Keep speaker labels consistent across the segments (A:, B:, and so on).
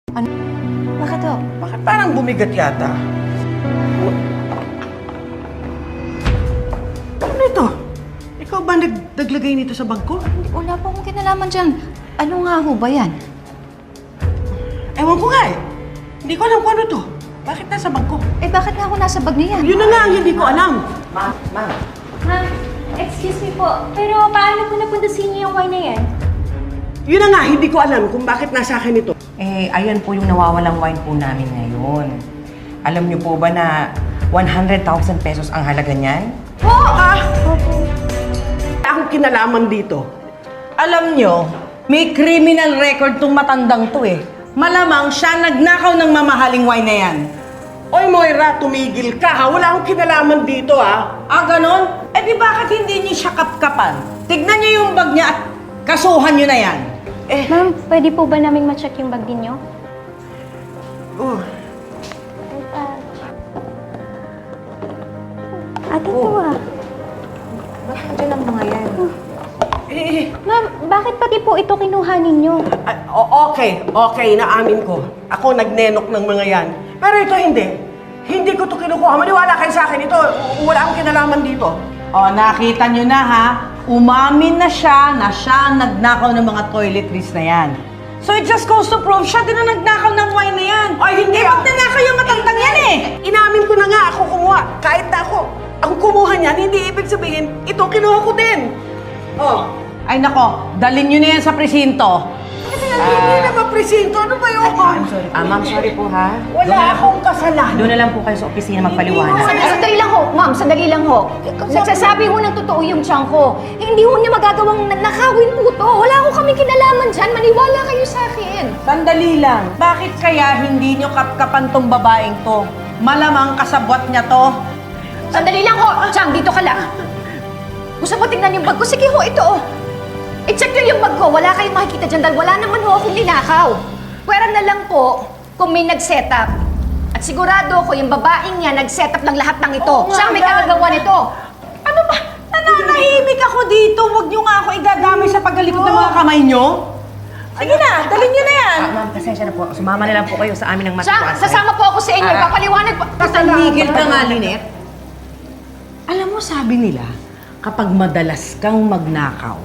A: Ano? Bakit to?
B: Bakit parang bumigat yata? Ano ito? Ikaw ba naglagay nito sa bag ko?
A: Wala po akong kinalaman dyan. Ano nga ho ba yan?
B: Ewan ko nga eh. Hindi ko alam kung ano to. Bakit nasa bag ko?
A: Eh bakit nga ako nasa bag niya yan?
B: Yun na nga ang hindi ko alam.
C: Ma'am, excuse me po, pero paano po napunta sa inyo yung wine na yan?
B: Yun na nga, hindi ko alam kung bakit nasa akin ito.
D: Eh, ayan po yung nawawalang wine po namin ngayon. Alam niyo po ba na 100,000 pesos ang halaga niyan?
B: Akong kinalaman dito.
D: Alam niyo, may criminal record tong matandang to eh. Malamang siya nagnakaw ng mamahaling wine na yan.
B: Oy Moira, tumigil ka ha. Wala akong kinalaman dito ha.
D: Ah, ganon? Eh di bakit hindi niyo siya kapkapan? Tignan niyo yung bag niya at kasuhan niyo na yan.
C: Ma'am, pwede po ba namin ma-check yung bag ninyo?
B: Oh.
C: Ate to ah.
A: Bakit dyan ang mga yan?
C: Ma'am, bakit pati po ito kinuha ninyo?
B: Okay, naamin ko. Ako nagnenok ng mga yan. Pero ito hindi. Hindi ko to kinukuha. Maniwala kayo sa akin. Ito, wala akong kinalaman dito.
D: O, nakita niyo na ha. Umamin na siya ang nagnakaw ng mga toiletries na yan. So it just goes to prove siya din ang nagnakaw ng wine na yan.
B: Ay, hindi
D: Eh, ba't nanakaw yung matandang yan eh?
B: Inamin ko na nga ako kumuha. Kahit na ako, ang kumuha niyan, hindi ibig sabihin, itong kinuha ko din. Oh.
D: Ay nako, dalhin niyo na yan sa presinto.
B: Hindi na presinto. Ano ba yun?
D: Ma'am, sorry po ha.
B: Wala akong kasalanan.
D: Doon na lang po kayo sa opisina magpaliwanag.
A: Sandali lang ho, ma'am. Sandali lang ho. Nagsasabi ho ng totoo yung tiyang ko. Hindi ho niya magagawang nakawin po to. Wala ho kaming kinalaman dyan. Maniwala kayo sa akin.
D: Sandali lang. Bakit kaya hindi niyo kapkapan tong babaeng to? Malamang kasabwat niya to.
A: Sandali lang ho. Chang, dito ka lang. Gusto mo tingnan yung bag ko? Sige ho, ito oh. I-check nyo yung bag ko. Wala kayong makikita dyan dahil wala naman ho akong ninakaw. Pwera na lang po kung may nag-setup. At sigurado ko yung babaeng niya nag-setup ng lahat ng ito.
D: Oo nga,
A: Siya ang may
D: yan.
A: kagagawa nito.
D: Ano ba? Nananahimik ako dito. Huwag niyo nga ako idadamay sa paggalikot ng mga kamay niyo. Sige na, dalhin niyo na yan.
E: Ma'am, pasensya na po. Sumama na lang po kayo sa amin ng
A: Chang,
E: matiwasay.
A: sasama po ako sa inyo. Papaliwanag po.
D: Tumigil ka nga, Lynette. Alam mo, sabi nila, kapag madalas kang magnakaw,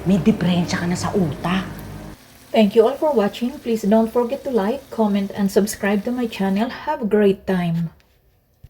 D: may diferensya ka na sa utak.
F: Thank you all for watching. Please don't forget to like, comment, and subscribe to my channel. Have a great time.